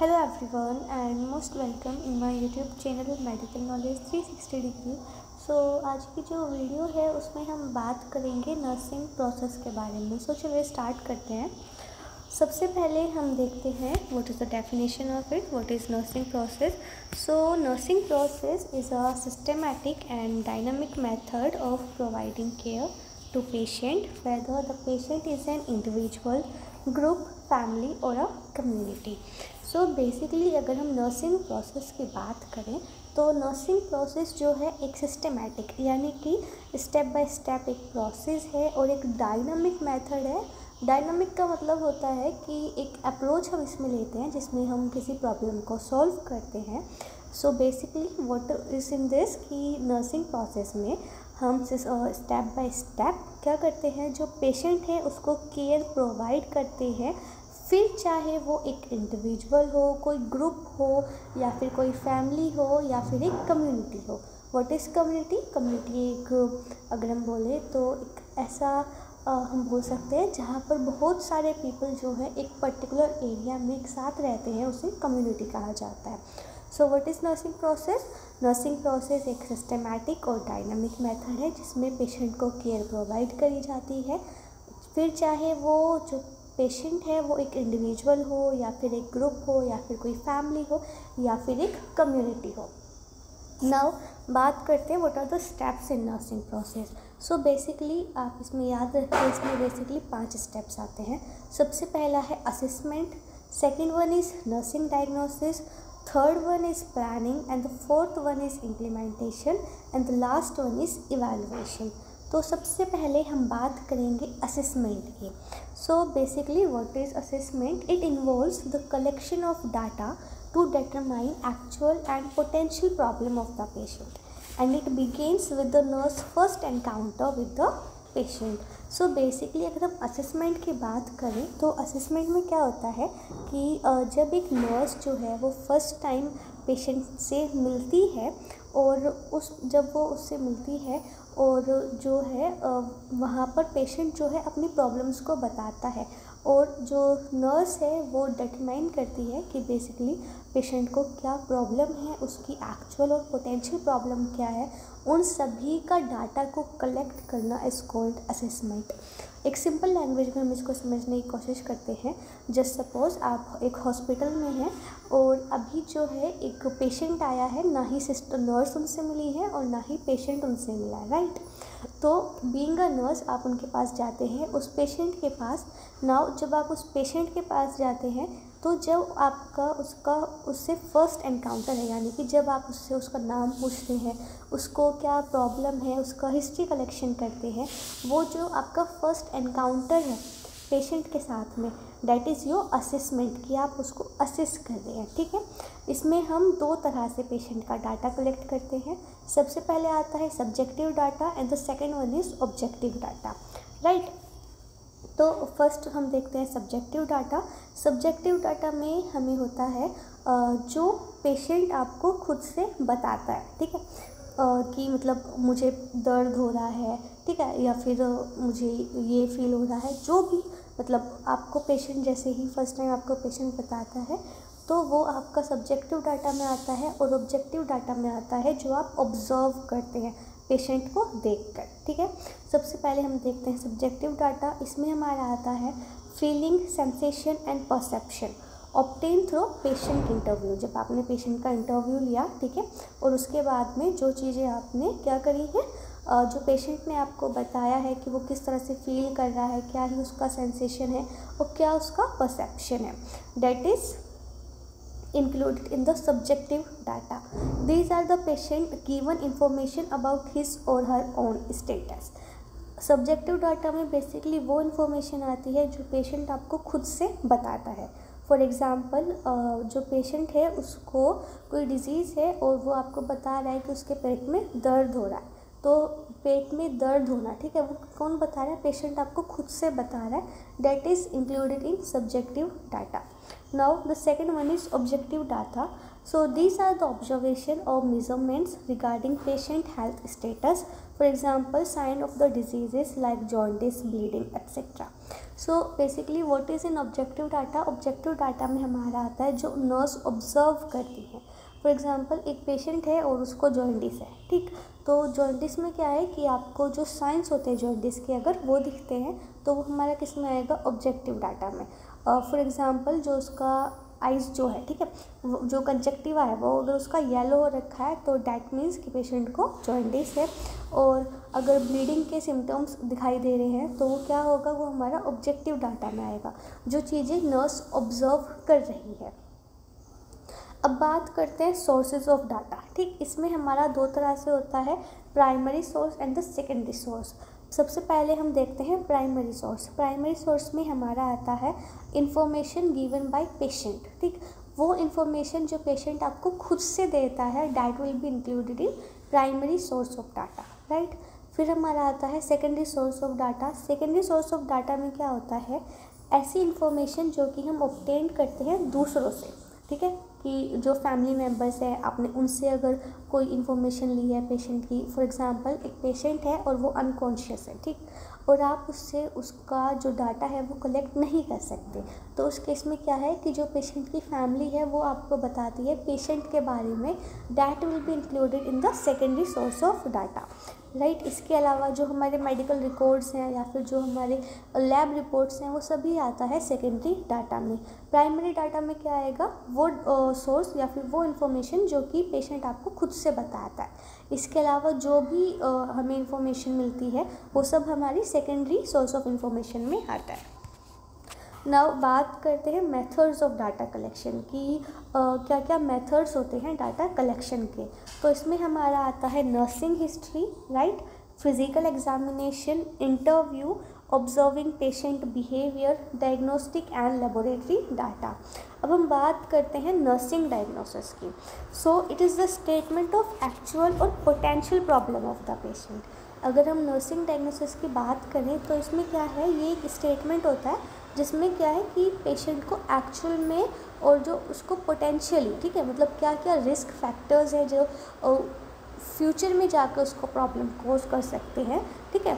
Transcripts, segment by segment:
Hello everyone and most welcome in my YouTube channel Medical Knowledge 360 degree। आज की जो video है उसमें हम बात करेंगे नर्सिंग प्रोसेस के बारे में। चलिए स्टार्ट करते हैं। सबसे पहले हम देखते हैं what is the definition of it, what is nursing process. Nursing process is a systematic and dynamic method of providing care to patient, whether the patient is an individual, group, family or a community। Basically अगर हम nursing process की बात करें तो nursing process जो है एक systematic यानी कि स्टेप बाय स्टेप एक प्रोसेस है और एक डायनामिक मेथड है। डायनामिक का मतलब होता है कि एक अप्रोच हम इसमें लेते हैं जिसमें हम किसी प्रॉब्लम को सॉल्व करते हैं। Basically what is in this कि नर्सिंग प्रोसेस में हम स्टेप बाय स्टेप क्या करते हैं, जो पेशेंट है उसको केयर प्रोवाइड करते हैं। फिर चाहे वो एक इंडिविजुअल हो, कोई ग्रुप हो या फिर कोई फैमिली हो या फिर एक कम्युनिटी हो। What is community? कम्युनिटी एक अगर हम बोले तो एक ऐसा हम बोल सकते हैं जहाँ पर बहुत सारे पीपल जो है एक पर्टिकुलर एरिया में एक साथ रहते हैं, उसे कम्युनिटी कहा जाता है। What is nursing process? Nursing process एक सिस्टमैटिक और डायनामिक मेथड है जिसमें पेशेंट को केयर प्रोवाइड करी जाती है। फिर चाहे वो जो पेशेंट है वो एक इंडिविजुअल हो या फिर एक ग्रुप हो या फिर कोई फैमिली हो या फिर एक कम्युनिटी हो। नाउ बात करते हैं what are the steps in nursing process. Basically आप इसमें याद रखिए, इसमें बेसिकली 5 स्टेप्स आते हैं। सबसे पहला है assessment, second one is nursing diagnosis, third one is planning and the fourth one is implementation and the last one is evaluation। सबसे पहले हम बात करेंगे असेसमेंट की। Basically what is assessment? It involves the collection of data to determine actual and potential problem of the patient and it begins with the nurse first encounter with the patient। Basically अगर हम assessment की बात करें तो assessment में क्या होता है कि जब एक नर्स जो है वो फर्स्ट टाइम पेशेंट से मिलती है और जब वो उससे मिलती है और जो है वहाँ पर पेशेंट जो है अपनी प्रॉब्लम्स को बताता है और जो नर्स है वो डिटरमाइन करती है कि बेसिकली पेशेंट को क्या प्रॉब्लम है, उसकी एक्चुअल और पोटेंशियल प्रॉब्लम क्या है। उन सभी का डाटा को कलेक्ट करना इज़ कॉल्ड असेसमेंट। एक सिंपल लैंग्वेज में हम इसको समझने की कोशिश करते हैं। जस्ट सपोज़ आप एक हॉस्पिटल में हैं और अभी जो है एक पेशेंट आया है, ना ही सिस्टर नर्स उनसे मिली है और ना ही पेशेंट उनसे मिला है, राइट। बीइंग अ नर्स आप उनके पास जाते हैं उस पेशेंट के पास। नाउ जब आप उस पेशेंट के पास जाते हैं तो जब आपका उससे फर्स्ट एनकाउंटर है, यानी कि जब आप उससे उसका नाम पूछते हैं, उसको क्या प्रॉब्लम है, उसका हिस्ट्री कलेक्शन करते हैं, वो जो आपका फर्स्ट एनकाउंटर है पेशेंट के साथ में, दैट इज़ योर असेसमेंट, कि आप उसको असेस कर रहे हैं, ठीक है। इसमें हम 2 तरह से पेशेंट का डाटा कलेक्ट करते हैं। सबसे पहले आता है subjective data and the second one is objective data, right. First हम देखते हैं सब्जेक्टिव डाटा। सब्जेक्टिव डाटा में हमें होता है जो पेशेंट आपको खुद से बताता है, ठीक है, कि मतलब मुझे दर्द हो रहा है, ठीक है, या फिर मुझे ये फील हो रहा है, जो भी मतलब आपको पेशेंट जैसे ही फर्स्ट टाइम आपको पेशेंट बताता है तो वो आपका सब्जेक्टिव डाटा में आता है और ऑब्जेक्टिव डाटा में आता है जो आप ऑब्जर्व करते हैं पेशेंट को देखकर, ठीक है। सबसे पहले हम देखते हैं सब्जेक्टिव डाटा। इसमें हमारा आता है feeling, sensation and perception obtain through patient interview. जब आपने पेशेंट का इंटरव्यू लिया, ठीक है, और उसके बाद में जो चीज़ें आपने क्या करी है, जो पेशेंट ने आपको बताया है कि वो किस तरह से फील कर रहा है, क्या ही उसका सेंसेशन है और क्या उसका परसेप्शन है, that is included in the subjective data. These are the patient given information about his or her own status। Subjective data में बेसिकली वो इन्फॉर्मेशन आती है जो पेशेंट आपको खुद से बताता है। फॉर एग्ज़ाम्पल जो पेशेंट है उसको कोई डिज़ीज़ है और वो आपको बता रहा है कि उसके पेट में दर्द हो रहा है, तो पेट में दर्द होना, ठीक है, वो कौन बता रहा है? पेशेंट आपको खुद से बता रहा है, that is included in subjective data. Now the second one is objective data। These are the observation or measurements regarding patient health status, for example sign of the diseases like jaundice, bleeding, etc। So basically what is in objective data, objective data में हमारा आता है जो nurse observe करती है। For example एक patient है और उसको जॉन्डिस है, ठीक, तो जॉन्डिस में क्या है कि आपको जो साइंस होते हैं जॉन्डिस के अगर वो दिखते हैं तो वो हमारा किस में आएगा, ऑब्जेक्टिव डाटा में। फॉर एग्जांपल जो उसका आइज़ जो है, ठीक है, जो कंजक्टिवा है वो अगर उसका येलो हो रखा है तो डैट मीन्स कि पेशेंट को जॉन्डिस है। और अगर ब्लीडिंग के सिम्टम्स दिखाई दे रहे हैं तो वो क्या होगा, वो हमारा ऑब्जेक्टिव डाटा में आएगा, जो चीज़ें नर्स ऑब्जर्व कर रही है। अब बात करते हैं सोर्सेज ऑफ डाटा, ठीक, इसमें हमारा दो तरह से होता है, primary source and the secondary source. सबसे पहले हम देखते हैं प्राइमरी सोर्स। प्राइमरी सोर्स में हमारा आता है इंफॉर्मेशन गिवन बाय पेशेंट, ठीक, वो इन्फॉर्मेशन जो पेशेंट आपको खुद से देता है that will be included in primary source of data, right. फिर हमारा आता है secondary source of data. Secondary source of data में क्या होता है, ऐसी इन्फॉर्मेशन जो कि हम ऑब्टेन करते हैं दूसरों से, ठीक है, कि जो फैमिली मेम्बर्स है आपने उनसे अगर कोई इन्फॉर्मेशन ली है पेशेंट की। फॉर एग्जांपल एक पेशेंट है और वो अनकॉन्शियस है, ठीक, और आप उससे उसका जो डाटा है वो कलेक्ट नहीं कर सकते, तो उस केस में क्या है कि जो पेशेंट की फैमिली है वो आपको बताती है पेशेंट के बारे में, that will be included in the secondary source of data, right. इसके अलावा जो हमारे मेडिकल रिकॉर्ड्स हैं या फिर जो हमारे लैब रिपोर्ट्स हैं वो सभी आता है सेकेंडरी डाटा में। प्राइमरी डाटा में क्या आएगा, वो सोर्स या फिर वो इन्फॉर्मेशन जो कि पेशेंट आपको खुद से बताता है। इसके अलावा जो भी हमें इंफॉर्मेशन मिलती है वो सब हमारी सेकेंडरी सोर्स ऑफ इंफॉर्मेशन में आता है। नाउ बात करते हैं मेथड्स ऑफ डाटा कलेक्शन की, क्या क्या मेथड्स होते हैं डाटा कलेक्शन के। तो इसमें हमारा आता है nursing history, right, physical examination, interview, observing patient behaviour, diagnostic and laboratory data. अब हम बात करते हैं नर्सिंग डायग्नोसिस की। So it is the statement of actual और potential problem of the patient. अगर हम नर्सिंग डायग्नोसिस की बात करें तो इसमें क्या है, ये एक स्टेटमेंट होता है जिसमें क्या है कि पेशेंट को एक्चुअल में और जो उसको पोटेंशियली, ठीक है, मतलब क्या क्या रिस्क फैक्टर्स हैं जो फ्यूचर में जाकर उसको प्रॉब्लम कोज कर सकते हैं, ठीक है,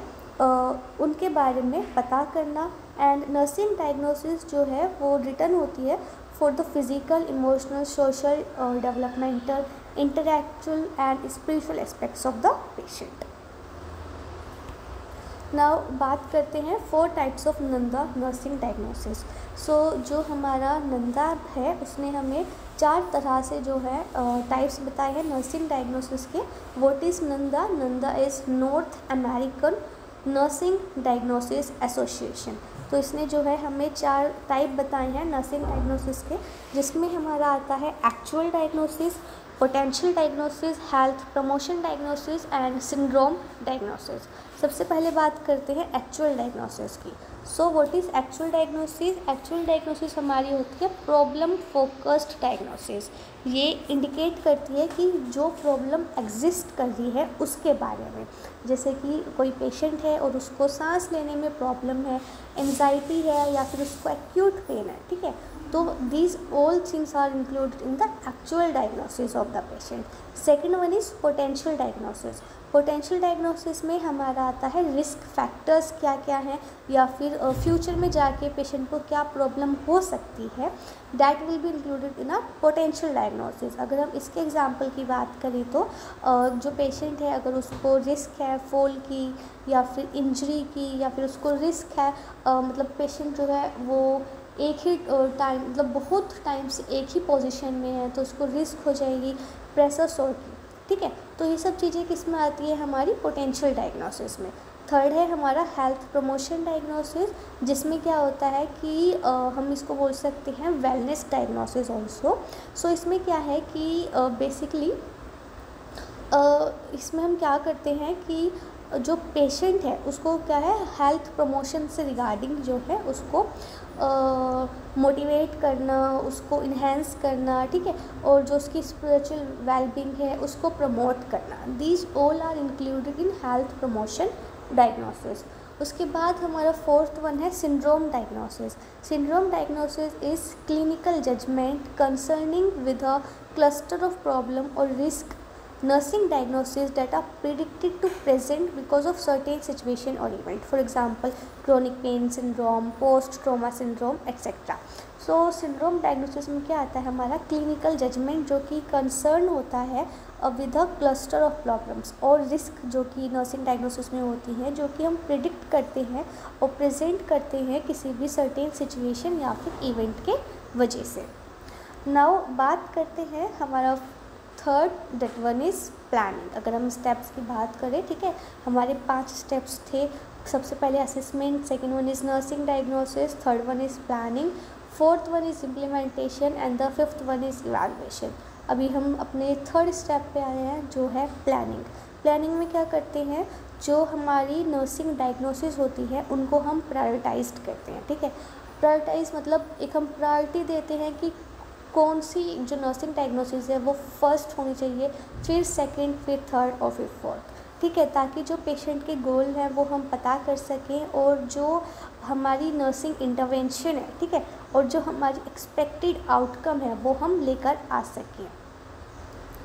उनके बारे में पता करना। एंड नर्सिंग डायग्नोसिस जो है वो रिटर्न होती है for the physical, emotional, social, developmental, intellectual and spiritual aspects of the patient. Now बात करते हैं 4 types of NANDA nursing diagnosis. So जो हमारा नंदा है उसने हमें 4 तरह से जो है टाइप्स बताए हैं नर्सिंग डायग्नोसिस के। What is Nanda? Nanda is north American nursing diagnosis association. तो इसने जो है हमें 4 टाइप बताए हैं नर्सिंग डायग्नोसिस के, जिसमें हमारा आता है actual diagnosis, potential diagnosis, health promotion diagnosis and syndrome diagnosis. सबसे पहले बात करते हैं एक्चुअल डायग्नोसिस की। So what is actual diagnosis? Actual diagnosis हमारी होती है प्रॉब्लम फोकस्ड डायग्नोसिस। ये इंडिकेट करती है कि जो प्रॉब्लम एग्जिस्ट कर रही है उसके बारे में, जैसे कि कोई पेशेंट है और उसको सांस लेने में प्रॉब्लम है, एंजाइटी है या फिर उसको एक्यूट पेन है, ठीक है, तो these all things are included in the actual diagnosis of the patient. Second one is potential diagnosis. Potential diagnosis में हमारा आता है रिस्क फैक्टर्स क्या क्या हैं या फिर फ्यूचर में जाके पेशेंट को क्या प्रॉब्लम हो सकती है, that will be included in a potential diagnosis. अगर हम इसके एग्जांपल की बात करें तो जो पेशेंट है अगर उसको रिस्क है फॉल की या फिर इंजरी की या फिर उसको रिस्क है मतलब पेशेंट जो है वो एक ही टाइम मतलब बहुत टाइम से एक ही पोजीशन में है तो उसको रिस्क हो जाएगी प्रेशर सोर की, ठीक है, तो ये सब चीज़ें किस में आती है हमारी पोटेंशियल डायग्नोसिस में। थर्ड है हमारा हेल्थ प्रमोशन डायग्नोसिस, जिसमें क्या होता है कि हम इसको बोल सकते हैं वेलनेस डायग्नोसिस ऑल्सो। सो इसमें क्या है कि बेसिकली इसमें हम क्या करते हैं कि जो पेशेंट है उसको क्या है हेल्थ प्रमोशन से रिगार्डिंग जो है उसको मोटिवेट करना, उसको इन्हेंस करना, ठीक है, और जो उसकी स्पिरिचुअल वेलबींग है उसको प्रमोट करना। These all are included in health promotion diagnosis. उसके बाद हमारा 4th वन है syndrome diagnosis. Syndrome diagnosis is clinical judgement concerning with a cluster of problem और risk nursing diagnosis that are predicted to present because of certain situation or event, for example chronic pain syndrome, post trauma syndrome, etc. So syndrome diagnosis में क्या आता है, हमारा clinical judgement जो कि concern होता है with a cluster of problems, और रिस्क जो कि नर्सिंग डायग्नोसिस में होती है, जो कि हम प्रिडिक्ट करते हैं और प्रेजेंट करते हैं किसी भी सर्टेन सिचुएशन या फिर इवेंट के वजह से। नाउ बात करते हैं हमारा third, that one is planning. अगर हम स्टेप्स की बात करें, ठीक है, हमारे 5 स्टेप्स थे। सबसे पहले assessment, second one is nursing diagnosis, third one is planning, fourth one is implementation and the fifth one is evaluation. अभी हम अपने थर्ड स्टेप पे आए हैं जो है प्लानिंग। प्लानिंग में क्या करते हैं, जो हमारी नर्सिंग डायग्नोसिस होती है उनको हम प्रायोरिटाइज करते हैं, ठीक है। प्रायोरिटाइज मतलब एक हम प्रायोरिटी देते हैं कि कौन सी जो नर्सिंग डायग्नोसिस है वो फर्स्ट होनी चाहिए, फिर सेकंड, फिर थर्ड और फिर फोर्थ, ठीक है, ताकि जो पेशेंट के गोल हैं वो हम पता कर सकें और जो हमारी नर्सिंग इंटरवेंशन है, ठीक है, और जो हमारी एक्सपेक्टेड आउटकम है वो हम लेकर आ सकें,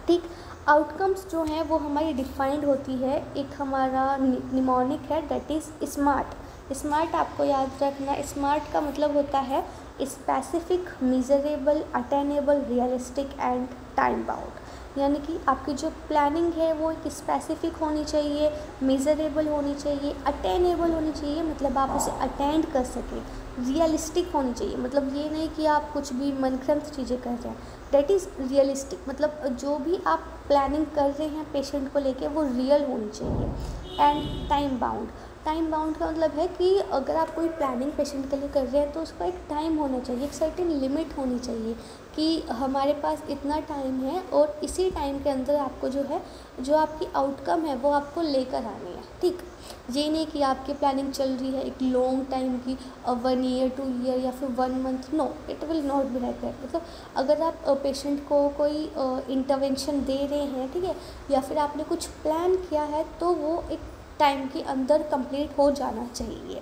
ठीक। आउटकम्स जो हैं वो हमारी डिफाइंड होती है, एक हमारा निमोनिक है दैट इज़ स्मार्ट। स्मार्ट आपको याद रखना, स्मार्ट का मतलब होता है specific, measurable, attainable, realistic and time bound. यानी कि आपकी जो प्लानिंग है वो एक स्पेसिफिक होनी चाहिए, मेजरेबल होनी चाहिए, अटेनेबल होनी चाहिए, मतलब आप उसे अटेंड कर सकें, रियलिस्टिक होनी चाहिए, मतलब ये नहीं कि आप कुछ भी मनगढ़ंत चीज़ें कर रहे हैं, दैट इज़ रियलिस्टिक, मतलब जो भी आप प्लानिंग कर रहे हैं पेशेंट को लेके वो रियल होनी चाहिए। And time bound, time bound का मतलब है कि अगर आप कोई प्लानिंग पेशेंट के लिए कर रहे हैं तो उसका एक टाइम होना चाहिए, एक सर्टेन लिमिट होनी चाहिए कि हमारे पास इतना टाइम है और इसी टाइम के अंदर आपको जो है, जो आपकी आउटकम है वो आपको लेकर आनी है, ठीक। ये नहीं कि आपकी प्लानिंग चल रही है एक लॉन्ग टाइम की, 1 ईयर 2 ईयर या फिर 1 month, no, it will not be like that. मतलब अगर आप पेशेंट को कोई इंटरवेंशन दे रहे हैं, ठीक है, या फिर आपने कुछ प्लान किया है तो वो एक टाइम के अंदर कंप्लीट हो जाना चाहिए।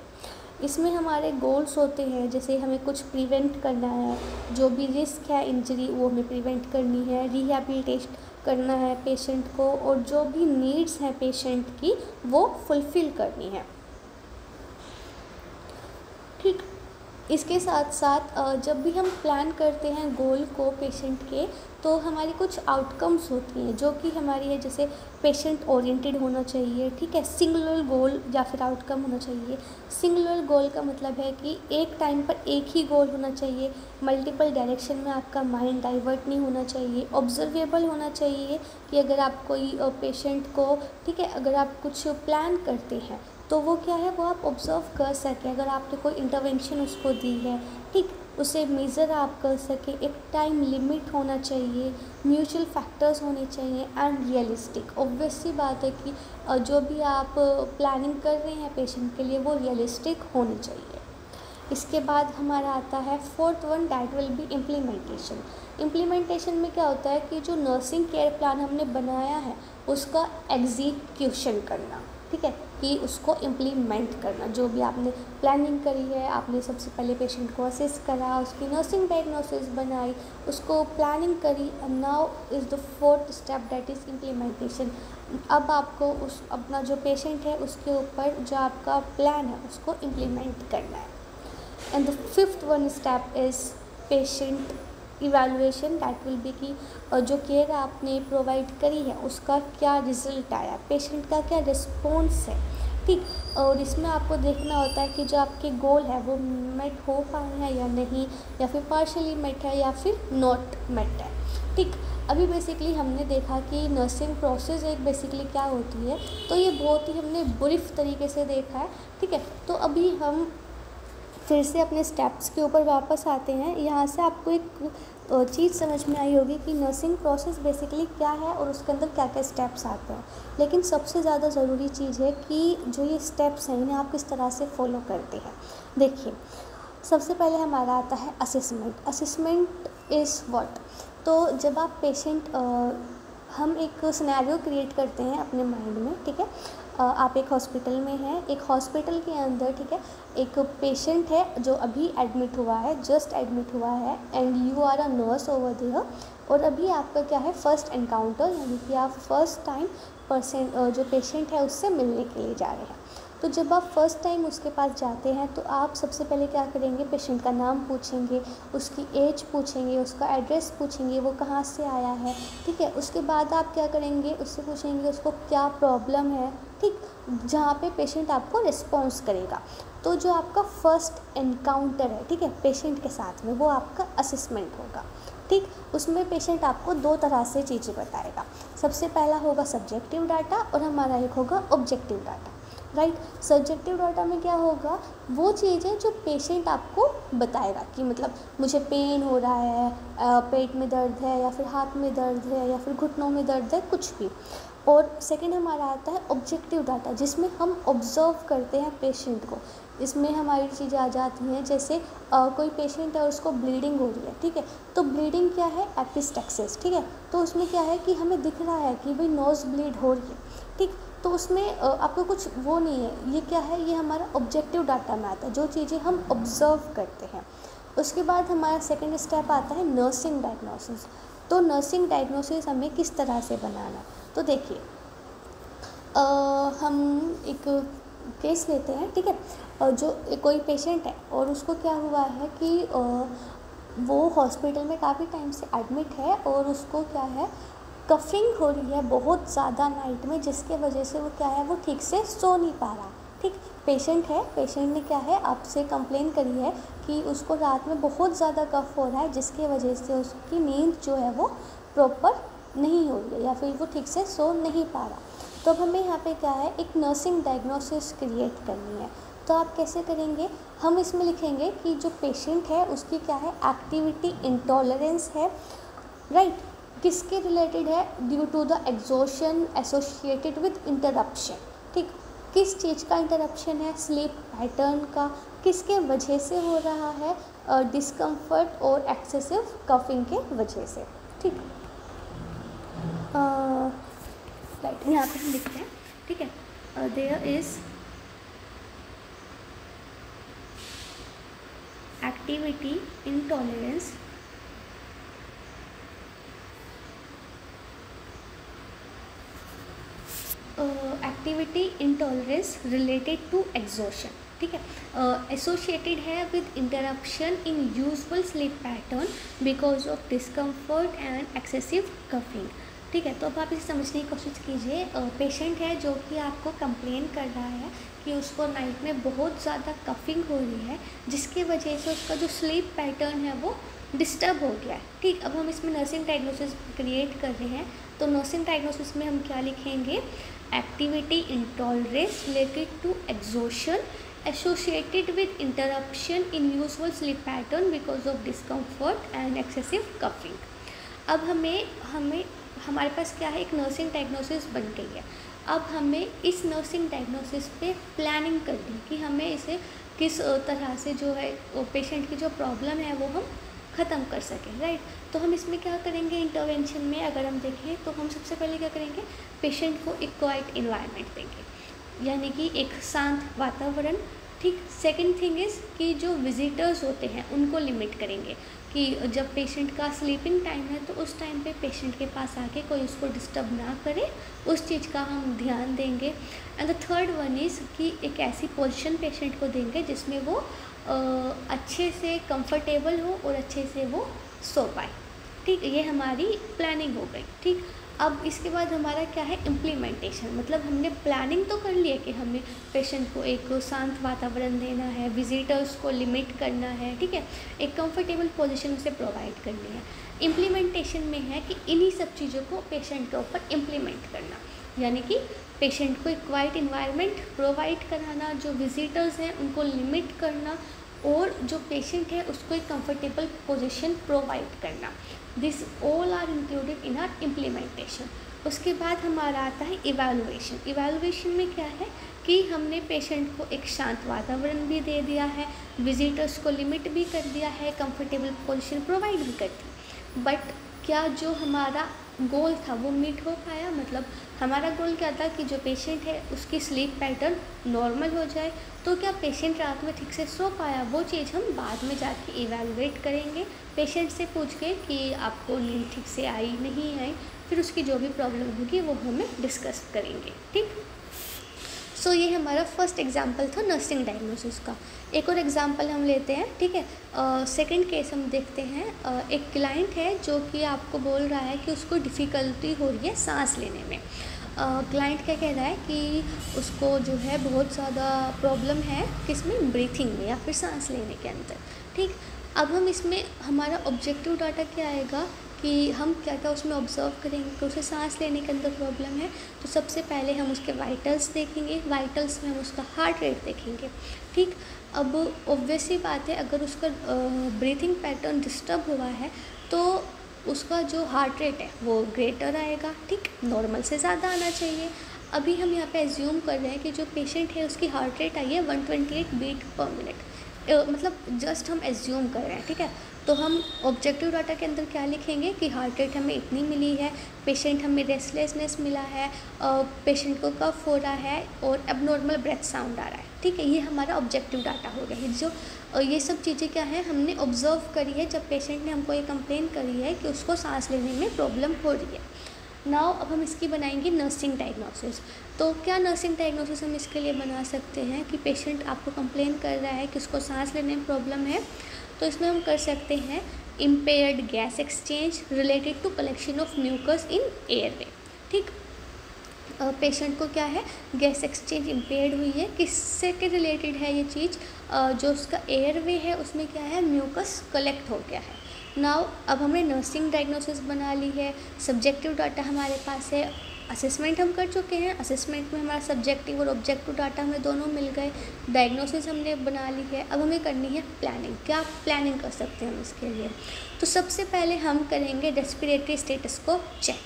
इसमें हमारे गोल्स होते हैं, जैसे हमें कुछ प्रिवेंट करना है, जो भी रिस्क है इंजरी वो हमें प्रिवेंट करनी है, रिहैबिलिटेशन करना है पेशेंट को, और जो भी नीड्स हैं पेशेंट की वो फुलफ़िल करनी है, ठीक। इसके साथ साथ जब भी हम प्लान करते हैं गोल को पेशेंट के, तो हमारी कुछ आउटकम्स होती हैं जो कि हमारी है, जैसे पेशेंट ओरिएंटेड होना चाहिए, ठीक है, सिंगुलर गोल या फिर आउटकम होना चाहिए। सिंगुलर गोल का मतलब है कि एक टाइम पर एक ही गोल होना चाहिए, मल्टीपल डायरेक्शन में आपका माइंड डाइवर्ट नहीं होना चाहिए, ऑब्जर्वेबल होना चाहिए कि अगर आप कोई पेशेंट को, ठीक है, अगर आप कुछ प्लान करते हैं तो वो क्या है, वो आप ऑब्ज़र्व कर सकें, अगर आपने कोई इंटरवेंशन उसको दी है, ठीक, उसे मेज़र आप कर सकें, एक टाइम लिमिट होना चाहिए, म्यूचुअल फैक्टर्स होने चाहिए एंड रियलिस्टिक। ऑब्वियस सी बात है कि जो भी आप प्लानिंग कर रहे हैं पेशेंट के लिए वो रियलिस्टिक होनी चाहिए। इसके बाद हमारा आता है fourth one, that will be implementation. Implementation में क्या होता है कि जो नर्सिंग केयर प्लान हमने बनाया है उसका एग्जीक्यूशन करना, ठीक है, कि उसको इम्प्लीमेंट करना। जो भी आपने प्लानिंग करी है, आपने सबसे पहले पेशेंट को असेस करा, उसकी नर्सिंग डायग्नोसिस बनाई, उसको प्लानिंग करी, and now is the fourth step that is implementation. अब आपको उस अपना जो पेशेंट है उसके ऊपर जो आपका प्लान है उसको इम्प्लीमेंट करना है। And the fifth one step is patient evaluation, that will be कि जो केयर आपने प्रोवाइड करी है उसका क्या रिज़ल्ट आया, पेशेंट का क्या रिस्पॉन्स है, ठीक। और इसमें आपको देखना होता है कि जो आपके गोल है वो मेट हो पाए हैं या नहीं, या फिर पार्शली मेट है या फिर नॉट मेट है, ठीक। अभी बेसिकली हमने देखा कि नर्सिंग प्रोसेस एक बेसिकली क्या होती है, तो ये बहुत ही हमने ब्रीफ तरीके से देखा है, ठीक है। तो अभी हम फिर से अपने स्टेप्स के ऊपर वापस आते हैं। यहाँ से आपको एक चीज़ समझ में आई होगी कि नर्सिंग प्रोसेस बेसिकली क्या है और उसके अंदर क्या क्या स्टेप्स आते हैं। लेकिन सबसे ज़्यादा ज़रूरी चीज़ है कि जो ये स्टेप्स हैं इन्हें आप किस तरह से फॉलो करते हैं। देखिए, सबसे पहले हमारा आता है असेसमेंट। असेसमेंट इज़ व्हाट, तो जब आप पेशेंट हम एक सिनेरियो क्रिएट करते हैं अपने माइंड में, ठीक है। आप एक हॉस्पिटल में हैं, एक हॉस्पिटल के अंदर, ठीक है, एक पेशेंट है जो अभी एडमिट हुआ है, जस्ट एडमिट हुआ है, and you are a nurse over there, और अभी आपका क्या है, फर्स्ट एनकाउंटर, यानी कि आप फर्स्ट टाइम जो पेशेंट है उससे मिलने के लिए जा रहे हैं। तो जब आप फर्स्ट टाइम उसके पास जाते हैं तो आप सबसे पहले क्या करेंगे, पेशेंट का नाम पूछेंगे, उसकी एज पूछेंगे, उसका एड्रेस पूछेंगे, वो कहाँ से आया है, ठीक है। उसके बाद आप क्या करेंगे, उससे पूछेंगे उसको क्या प्रॉब्लम है, ठीक, जहाँ पे पेशेंट आपको रिस्पॉन्स करेगा। तो जो आपका फर्स्ट एनकाउंटर है, ठीक है, पेशेंट के साथ में, वो आपका असेसमेंट होगा, ठीक। उसमें पेशेंट आपको 2 तरह से चीज़ें बताएगा। सबसे पहला होगा सब्जेक्टिव डाटा और हमारा एक होगा objective data, right. Subjective data में क्या होगा, वो चीज़ें जो पेशेंट आपको बताएगा कि मतलब मुझे पेन हो रहा है, पेट में दर्द है, या फिर हाथ में दर्द है, या फिर घुटनों में दर्द है, कुछ भी। और सेकंड हमारा आता है ऑब्जेक्टिव डाटा, जिसमें हम ऑब्ज़र्व करते हैं पेशेंट को। इसमें हमारी चीज़ें आ जाती हैं, जैसे कोई पेशेंट है, उसको ब्लीडिंग हो रही है, ठीक है, तो ब्लीडिंग क्या है, एपिस्टैक्सिस, ठीक है। तो उसमें क्या है कि हमें दिख रहा है कि भाई नोज़ ब्लीड हो रही है, ठीक। तो उसमें आपको कुछ वो नहीं है, ये क्या है, ये हमारा ऑब्जेक्टिव डाटा में आता है, जो चीज़ें हम ऑब्ज़र्व करते हैं। उसके बाद हमारा सेकंड स्टेप आता है नर्सिंग डायग्नोसिस। तो नर्सिंग डायग्नोसिस हमें किस तरह से बनाना, तो देखिए, हम एक केस लेते हैं, ठीक है, जो कोई पेशेंट है और उसको क्या हुआ है कि वो हॉस्पिटल में काफ़ी टाइम से एडमिट है, और उसको क्या है, कफिंग हो रही है बहुत ज़्यादा नाइट में, जिसके वजह से वो क्या है, वो ठीक से सो नहीं पा रहा, ठीक। पेशेंट है, पेशेंट ने क्या है, आपसे कंप्लेन करी है कि उसको रात में बहुत ज़्यादा कफ हो रहा है, जिसके वजह से उसकी नींद जो है वो प्रॉपर नहीं हो रही है, या फिर वो ठीक से सो नहीं पा रहा। तो अब हमें यहाँ पे क्या है, एक नर्सिंग डायग्नोसिस क्रिएट करनी है। तो आप कैसे करेंगे, हम इसमें लिखेंगे कि जो पेशेंट है उसकी क्या है, एक्टिविटी इंटॉलरेंस है, राइट। किसके रिलेटेड है, due to the exhaustion associated with interruption, ठीक। किस चीज़ का इंटरप्शन है, स्लीप पैटर्न का, किसके वजह से हो रहा है, डिस्कम्फर्ट और एक्सेसिव कफिंग के वजह से, ठीक। राइट, यहाँ पे हम लिखते हैं, ठीक है, there is activity intolerance activity intolerance related to exhaustion, ठीक है, एसोसिएटेड है with interruption in usual sleep pattern because of discomfort and excessive coughing, ठीक है। तो अब आप इसे समझने की कोशिश कीजिए। पेशेंट है जो कि आपको कंप्लेन कर रहा है कि उसको नाइट में बहुत ज़्यादा कफिंग हो रही है, जिसकी वजह से उसका जो स्लीप पैटर्न है वो डिस्टर्ब हो गया है, ठीक। अब हम इसमें नर्सिंग डायग्नोसिस क्रिएट कर रहे हैं, तो नर्सिंग डायग्नोसिस में हम क्या लिखेंगे, activity intolerance related to exhaustion associated with interruption in usual sleep pattern because of discomfort and excessive coughing. अब हमें हमारे पास क्या है, एक नर्सिंग डायग्नोसिस बन गई है। अब हमें इस नर्सिंग डायग्नोसिस पे प्लानिंग करनी कि हमें इसे किस तरह से जो है पेशेंट की जो प्रॉब्लम है वो हम ख़त्म कर सकें, राइट। तो हम इसमें क्या करेंगे, इंटरवेंशन में अगर हम देखें तो हम सबसे पहले क्या करेंगे, पेशेंट को एक क्वाइट इन्वायरमेंट देंगे, यानी कि एक शांत वातावरण, ठीक। सेकंड थिंग इज़ कि जो विजिटर्स होते हैं उनको लिमिट करेंगे, कि जब पेशेंट का स्लीपिंग टाइम है तो उस टाइम पे पेशेंट के पास आके कोई उसको डिस्टर्ब ना करे, उस चीज़ का हम ध्यान देंगे। And the third one is कि एक ऐसी पोजीशन पेशेंट को देंगे जिसमें वो अच्छे से कंफर्टेबल हो और अच्छे से वो सो पाए, ठीक। ये हमारी प्लानिंग हो गई, ठीक। अब इसके बाद हमारा क्या है, इम्प्लीमेंटेशन, मतलब हमने प्लानिंग तो कर ली है कि हमें पेशेंट को एक शांत वातावरण देना है, विजिटर्स को लिमिट करना है, ठीक है, एक कंफर्टेबल पोजीशन उसे प्रोवाइड करनी है। इम्प्लीमेंटेशन में है कि इन्हीं सब चीज़ों को पेशेंट के ऊपर इम्प्लीमेंट करना, यानी कि पेशेंट को एक क्वाइट इन्वायरमेंट प्रोवाइड कराना, जो विजिटर्स हैं उनको लिमिट करना, और जो पेशेंट है उसको एक कंफर्टेबल पोजीशन प्रोवाइड करना। This all are included in our implementation. उसके बाद हमारा आता है इवैल्यूएशन। इवैल्यूएशन में क्या है कि हमने पेशेंट को एक शांत वातावरण भी दे दिया है, विजिटर्स को लिमिट भी कर दिया है, कंफर्टेबल पोजीशन प्रोवाइड भी कर दी, बट क्या जो हमारा गोल था वो मीट हो पाया, मतलब हमारा गोल क्या था कि जो पेशेंट है उसकी स्लीप पैटर्न नॉर्मल हो जाए। तो क्या पेशेंट रात में ठीक से सो पाया, वो चीज़ हम बाद में जाके इवैल्यूएट करेंगे, पेशेंट से पूछ के कि आपको नींद ठीक से आई नहीं आई, फिर उसकी जो भी प्रॉब्लम होगी वो हमें डिस्कस करेंगे। ठीक, सो ये हमारा फर्स्ट एग्जांपल था नर्सिंग डायग्नोसिस का। एक और एग्जांपल हम लेते हैं। ठीक है, सेकंड केस हम देखते हैं। एक क्लाइंट है जो कि आपको बोल रहा है कि उसको डिफ़िकल्टी हो रही है सांस लेने में। क्लाइंट क्या कह रहा है कि उसको जो है बहुत ज़्यादा प्रॉब्लम है किसमें, ब्रीथिंग में या फिर सांस लेने के अंदर। ठीक, अब हम इसमें हमारा ऑब्जेक्टिव डाटा क्या आएगा कि हम क्या क्या उसमें ऑब्जर्व करेंगे कि उसे सांस लेने के अंदर प्रॉब्लम है। तो सबसे पहले हम उसके वाइटल्स देखेंगे, वाइटल्स में हम उसका हार्ट रेट देखेंगे। ठीक, अब ऑब्वियस ही बात है, अगर उसका ब्रीथिंग पैटर्न डिस्टर्ब हुआ है तो उसका जो हार्ट रेट है वो ग्रेटर आएगा। ठीक, नॉर्मल से ज़्यादा आना चाहिए। अभी हम यहाँ पे एज्यूम कर रहे हैं कि जो पेशेंट है उसकी हार्ट रेट आई है 128 बीट पर मिनट, मतलब जस्ट हम एज्यूम कर रहे हैं। ठीक है, तो हम ऑब्जेक्टिव डाटा के अंदर क्या लिखेंगे कि हार्ट रेट हमें इतनी मिली है, पेशेंट हमें रेस्टलेसनेस मिला है, पेशेंट को कफ हो रहा है और एबनॉर्मल ब्रेथ साउंड आ रहा है। ठीक है, ये हमारा ऑब्जेक्टिव डाटा हो गया है। जो ये सब चीज़ें क्या है हमने ऑब्जर्व करी है जब पेशेंट ने हमको ये कंप्लेन करी है कि उसको सांस लेने में प्रॉब्लम हो रही है। नाउ अब हम इसकी बनाएंगे नर्सिंग डायग्नोसिस। तो क्या नर्सिंग डायग्नोसिस हम इसके लिए बना सकते हैं कि पेशेंट आपको कंप्लेन कर रहा है कि उसको सांस लेने में प्रॉब्लम है, तो इसमें हम कर सकते हैं impaired gas exchange related to collection of mucus in airway. ठीक, पेशेंट को क्या है, गैस एक्सचेंज इम्पेयर्ड हुई है, किससे के रिलेटेड है ये चीज़, जो उसका एयरवे है उसमें क्या है, म्यूकस कलेक्ट हो गया है। नाउ अब हमने नर्सिंग डायग्नोसिस बना ली है, सब्जेक्टिव डाटा हमारे पास है, असेसमेंट हम कर चुके हैं, असेसमेंट में हमारा सब्जेक्टिव और ऑब्जेक्टिव डाटा हमें दोनों मिल गए, डायग्नोसिस हमने बना ली है। अब हमें करनी है प्लानिंग। क्या प्लानिंग कर सकते हैं हम इसके लिए, तो सबसे पहले हम करेंगे रेस्पिरेटरी स्टेटस को चेक।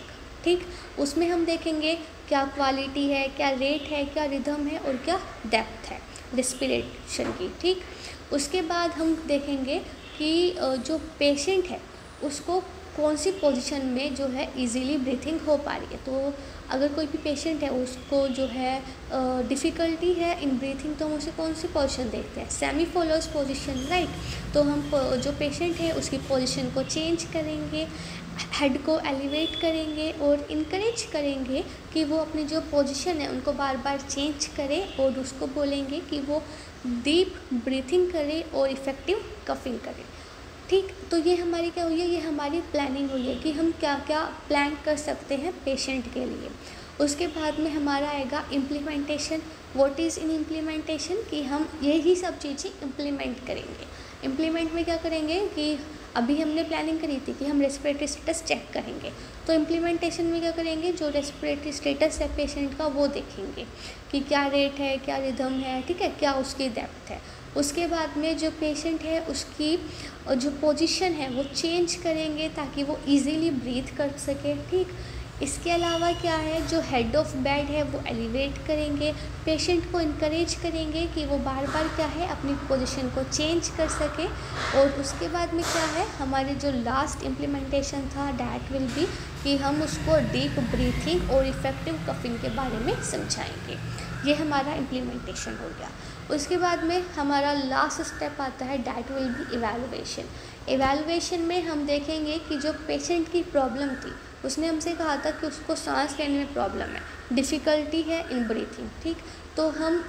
ठीक, उसमें हम देखेंगे क्या क्वालिटी है, क्या रेट है, क्या रिदम है और क्या डेप्थ है रेस्पिरेशन की। ठीक, उसके बाद हम देखेंगे कि जो पेशेंट है उसको कौन सी पोजीशन में जो है इजीली ब्रीथिंग हो पा रही है। तो अगर कोई भी पेशेंट है उसको जो है डिफ़िकल्टी है इन ब्रीथिंग, तो हम उसे कौन सी पोजीशन देखते हैं, सेमी फॉलोअर्स पोजीशन, राइट। तो हम जो पेशेंट है उसकी पोजीशन को चेंज करेंगे, हेड को एलिवेट करेंगे और इनकरेज करेंगे कि वो अपनी जो पोजीशन है उनको बार बार चेंज करे और उसको बोलेंगे कि वो डीप ब्रीथिंग करे और इफ़ेक्टिव कफिंग करे। ठीक, तो ये हमारी क्या हुई है, ये हमारी प्लानिंग हुई है कि हम क्या क्या प्लान कर सकते हैं पेशेंट के लिए। उसके बाद में हमारा आएगा implementation. What is in implementation, कि हम यही सब चीज़ें इम्प्लीमेंट करेंगे। इम्प्लीमेंट में क्या करेंगे कि अभी हमने प्लानिंग करी थी कि हम रेस्पिरेटरी स्टेटस चेक करेंगे, तो इम्प्लीमेंटेशन में क्या करेंगे, जो रेस्पिरेटरी स्टेटस है पेशेंट का वो देखेंगे कि क्या रेट है, क्या रिदम है, ठीक है, क्या उसकी डेप्थ है। उसके बाद में जो पेशेंट है उसकी जो पोजीशन है वो चेंज करेंगे ताकि वो इजीली ब्रीथ कर सके। ठीक, इसके अलावा क्या है, जो हेड ऑफ बेड है वो एलिवेट करेंगे, पेशेंट को इनकरेज करेंगे कि वो बार बार क्या है अपनी पोजीशन को चेंज कर सके। और उसके बाद में क्या है, हमारे जो लास्ट इम्प्लीमेंटेशन था डैट विल बी कि हम उसको डीप ब्रीथिंग और इफ़ेक्टिव कफिंग के बारे में समझाएंगे। ये हमारा इम्प्लीमेंटेशन हो गया। उसके बाद में हमारा लास्ट स्टेप आता है that will be evaluation. Evaluation में हम देखेंगे कि जो पेशेंट की प्रॉब्लम थी, उसने हमसे कहा था कि उसको सांस लेने में प्रॉब्लम है, डिफ़िकल्टी है इन ब्रीथिंग। ठीक, तो हम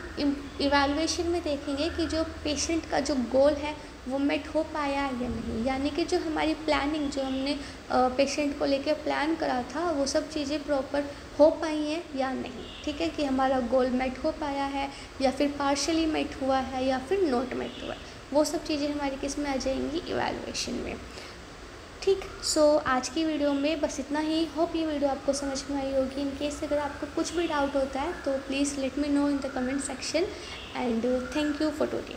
इवैल्यूएशन में देखेंगे कि जो पेशेंट का जो गोल है वो मेट हो पाया या नहीं, यानी कि जो हमारी प्लानिंग जो हमने पेशेंट को लेकर प्लान करा था वो सब चीज़ें प्रॉपर हो पाई हैं या नहीं। ठीक है, कि हमारा गोल मेट हो पाया है या फिर पार्शली मेट हुआ है या फिर नॉट मेट हुआ है, वो सब चीज़ें हमारी किस में आ जाएंगी, इवैल्यूएशन में। ठीक, सो आज की वीडियो में बस इतना ही। होप ये वीडियो आपको समझ में आई होगी। इन केस अगर आपको कुछ भी डाउट होता है तो please let me know in the comment section and thank you for today.